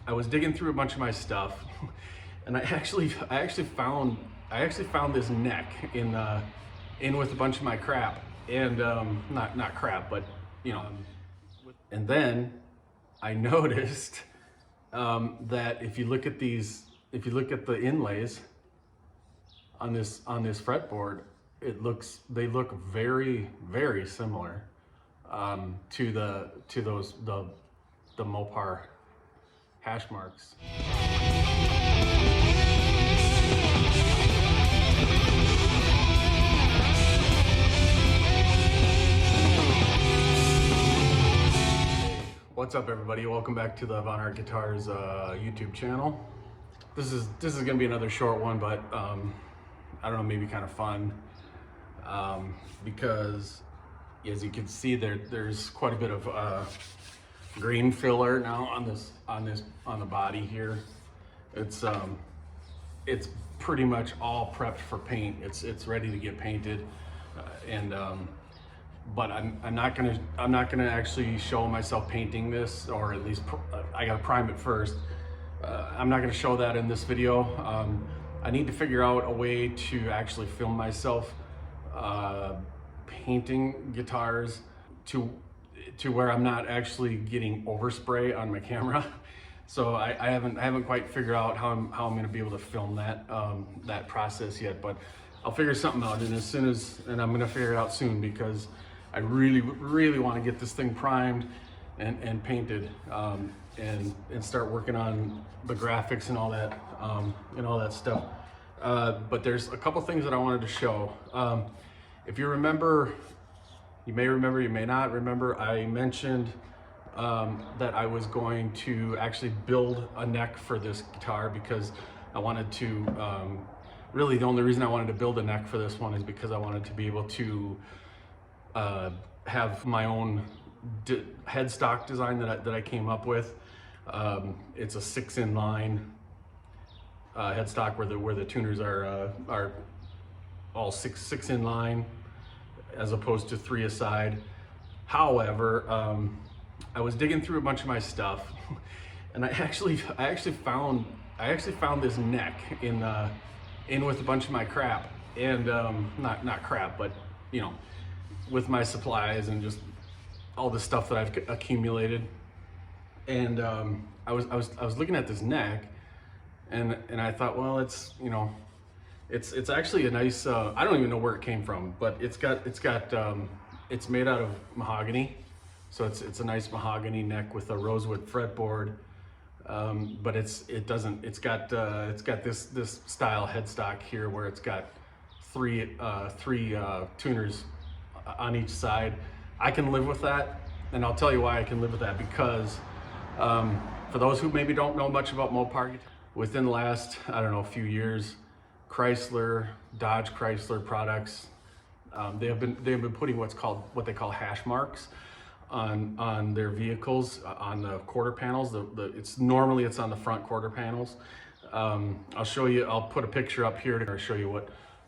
I was digging through a bunch of my stuff, and I actually found this neck in with a bunch of my crap, and not crap, but you know. And then I noticed that if you look at the inlays on this fretboard, they look very, very similar to the Mopar Hashmarks. What's up, everybody? Welcome back to the Mopar Guitars YouTube channel. This is gonna be another short one, but I don't know, maybe kind of fun because as you can see there's quite a bit of green filler now on the body here. It's pretty much all prepped for paint. It's ready to get painted, but I'm not gonna actually show myself painting this, or at least I gotta prime it first. I'm not gonna show that in this video. I need to figure out a way to actually film myself painting guitars to where I'm not actually getting overspray on my camera. So I haven't quite figured out how I'm gonna be able to film that process yet, but I'll figure something out, and I'm gonna figure it out soon, because I really want to get this thing primed and painted, and start working on the graphics and all that stuff. But there's a couple things that I wanted to show. If you remember, you may remember, you may not remember, I mentioned that I was going to actually build a neck for this guitar, because I wanted to, really the only reason I wanted to build a neck for this one is because I wanted to be able to have my own headstock design that I came up with. It's a 6-in-line headstock where the tuners are all six in line, as opposed to 3 aside. However, I was digging through a bunch of my stuff, and I actually found this neck in with a bunch of my crap, and not crap, but you know, with my supplies and just all the stuff that I've accumulated. And I was looking at this neck, and I thought, well, it's actually a nice, I don't even know where it came from, but it's made out of mahogany. So it's a nice mahogany neck with a rosewood fretboard. But it's got this style headstock here, where it's got three tuners on each side. I can live with that, and I'll tell you why I can live with that, because for those who maybe don't know much about Mopar Guitar, within the last, I don't know, few years, Chrysler, Dodge Chrysler products, they have been putting what they call Hashmarks on their vehicles, on the quarter panels. Normally it's on the front quarter panels. I'll show you. I'll put a picture up here to show you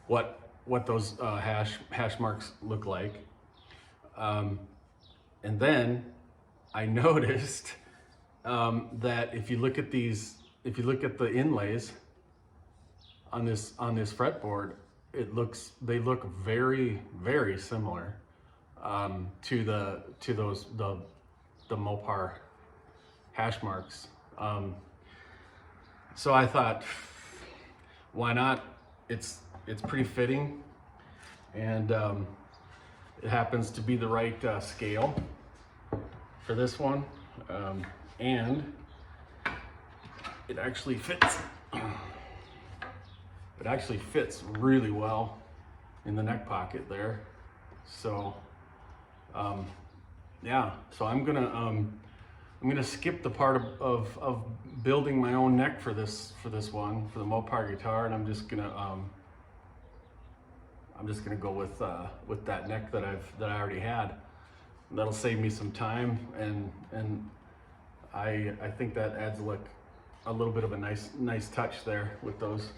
what those hash marks look like. And then I noticed that if you look at the inlays on this fretboard, they look very, very similar to the Mopar Hashmarks. So I thought, why not? It's pretty fitting, and it happens to be the right scale for this one, and it actually fits. It actually fits really well in the neck pocket there. So yeah, so I'm gonna skip the part of building my own neck for this one, for the Mopar Guitar, and I'm just gonna go with that neck that I already had. That'll save me some time, and I think that adds a little bit of a nice touch there with those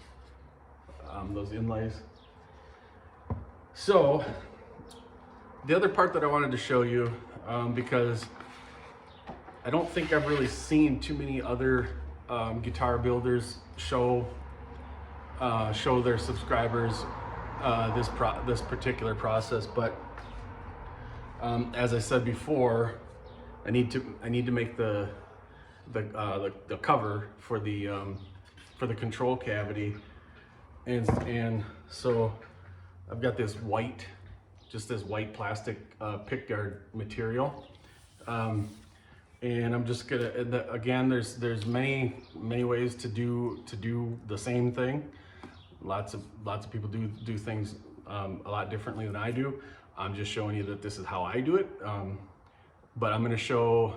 inlays. So the other part that I wanted to show you, because I don't think I've really seen too many other guitar builders show their subscribers this particular process, but as I said before, I need to make the cover for the control cavity, and so I've got this white plastic pickguard material, and I'm just gonna, again, there's many ways to do the same thing. Lots of people do things a lot differently than I do. I'm just showing you that this is how I do it. But I'm going to show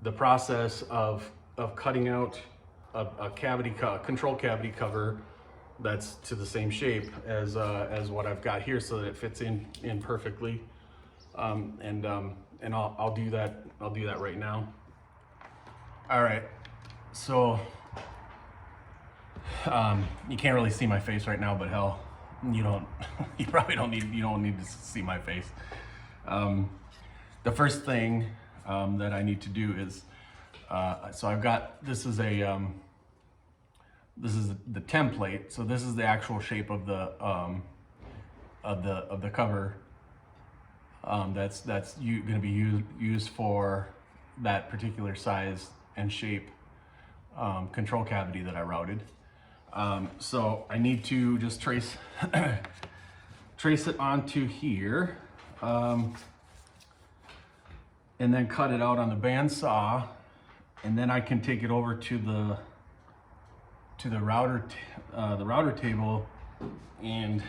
the process of cutting out a control cavity cover that's to the same shape as what I've got here, so that it fits in perfectly. And I'll do that. I'll do that right now. All right. So you can't really see my face right now, but hell, you probably don't need to see my face. The first thing that I need to do is, so I've got, this is the template. So this is the actual shape of the cover. That's going to be used for that particular size and shape control cavity that I routed. So I need to just trace it onto here, and then cut it out on the bandsaw, and then I can take it over to the router table, and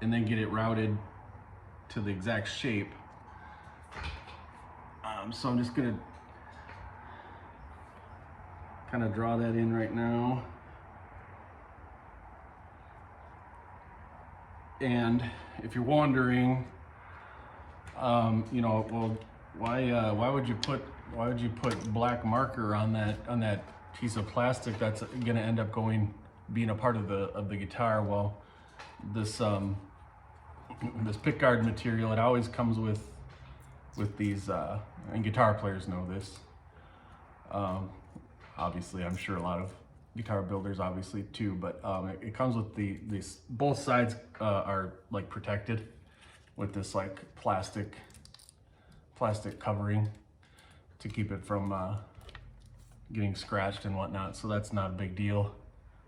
then get it routed to the exact shape. So I'm just gonna kind of draw that in right now. And if you're wondering, well, why would you put black marker on that piece of plastic that's going to end up being a part of the guitar? Well, this pickguard material, it always comes with these, and guitar players know this. Obviously, I'm sure a lot of guitar builders obviously too, but it comes with these, both sides are like protected with this like plastic covering to keep it from getting scratched and whatnot. So that's not a big deal.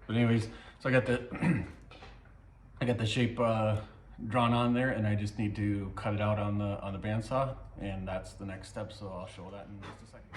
But anyways, so I got the shape drawn on there, and I just need to cut it out on the bandsaw, and that's the next step. So I'll show that in just a second.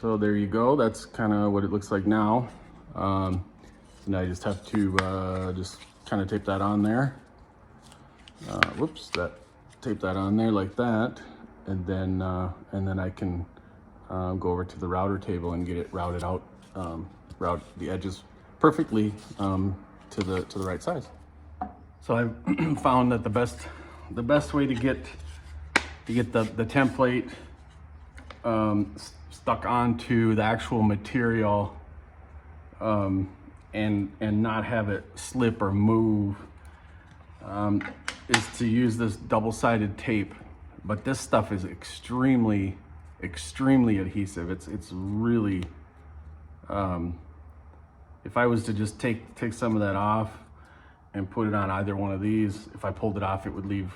So there you go. That's kind of what it looks like now. And I just have to just kind of tape that on there. Tape that on there like that, and then I can go over to the router table and get it routed out, route the edges perfectly to the right size. So I've found that the best way to get the template stuck onto the actual material and not have it slip or move is to use this double-sided tape. But this stuff is extremely adhesive. It's really, if I was to just take some of that off and put it on either one of these, if I pulled it off, it would leave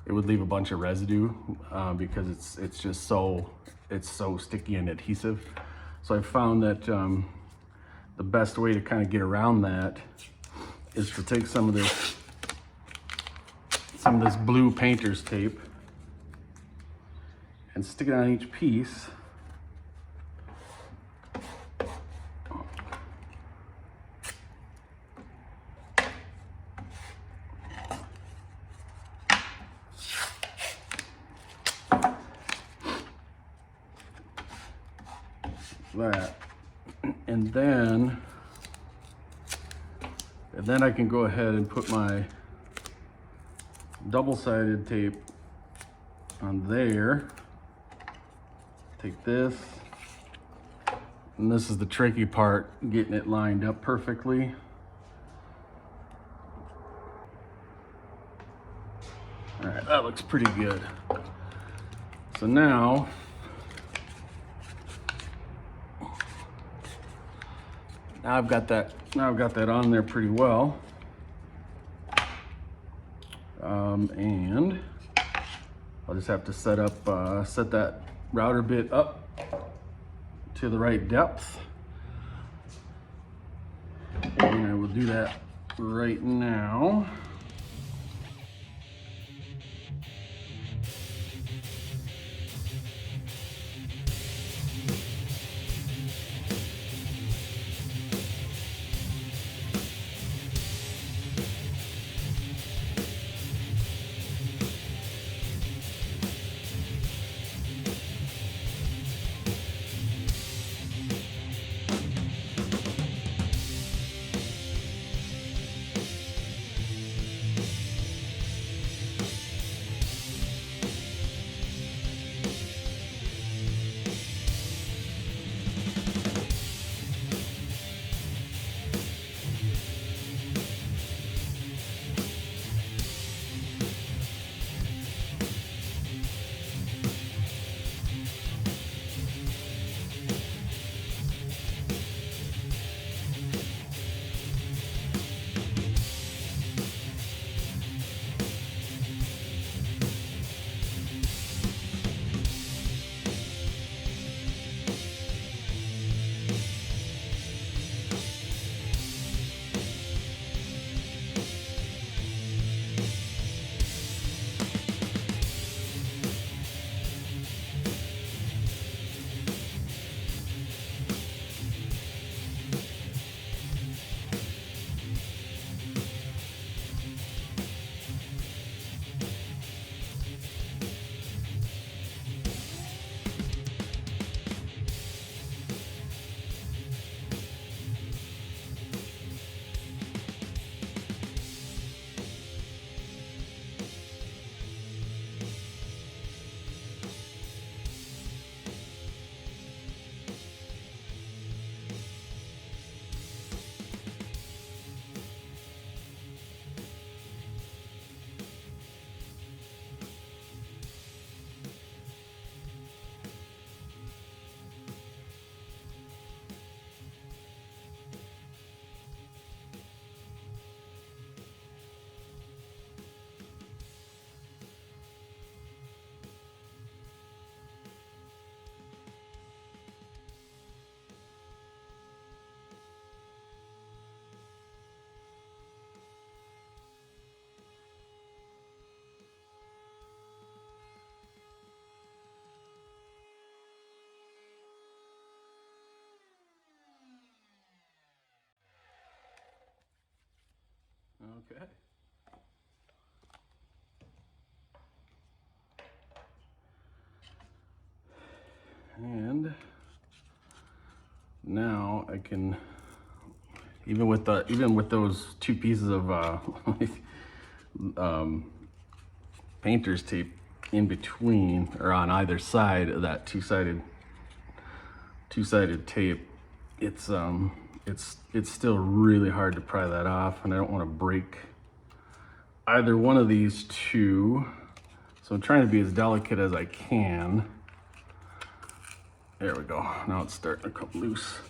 a bunch of residue because it's just so sticky and adhesive. So I found that the best way to kind of get around that is to take some of this blue painter's tape and stick it on each piece. That, and then I can go ahead and put my double-sided tape on there. Take this, and this is the tricky part, getting it lined up perfectly. All right, that looks pretty good. So now I've got that on there pretty well. And I'll just have to set that router bit up to the right depth. And I will do that right now. Okay. And now I can, even with those two pieces of painter's tape in between or on either side of that two-sided tape, it's still really hard to pry that off, and I don't want to break either one of these two. So I'm trying to be as delicate as I can. There we go. Now it's starting to come loose.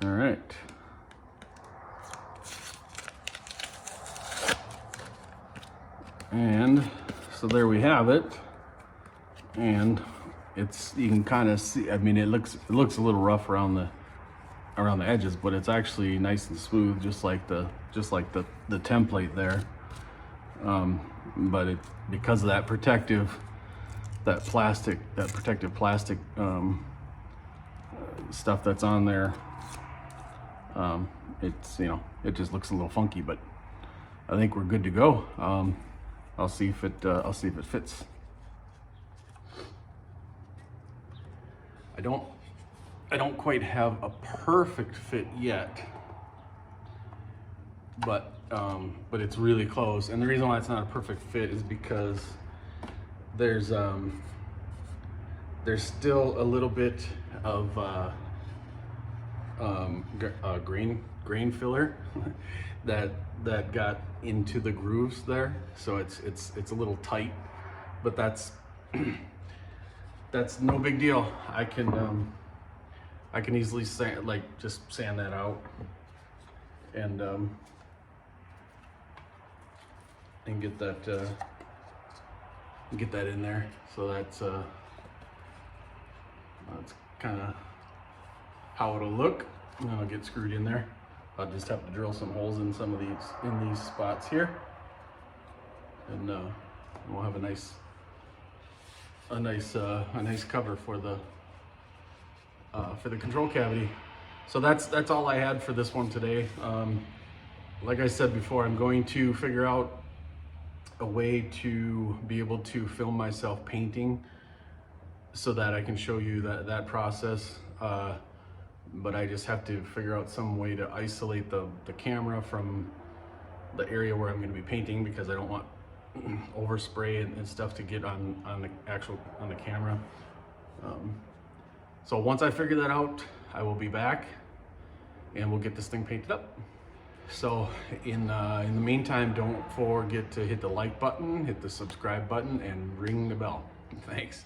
All right. And so So there we have it, and you can kind of see. I mean, it looks a little rough around the edges, but it's actually nice and smooth, just like the template there. But because of that protective plastic stuff that's on there, it's, you know, it just looks a little funky, but I think we're good to go. I'll see if it fits. I don't quite have a perfect fit yet, but it's really close. And the reason why it's not a perfect fit is because there's still a little bit of grain filler that got into the grooves there, so it's a little tight, but that's no big deal. I can easily just sand that out and get that in there. So that's kind of how it'll look, and then I'll get screwed in there. I'll just have to drill some holes in some of these spots here, and we'll have a nice cover for the control cavity. So that's all I had for this one today. Like I said before, I'm going to figure out a way to be able to film myself painting so that I can show you that process. But I just have to figure out some way to isolate the camera from the area where I'm going to be painting, because I don't want overspray and stuff to get on the camera. So once I figure that out, I will be back and we'll get this thing painted up. So in the meantime, don't forget to hit the like button, hit the subscribe button, and ring the bell. Thanks.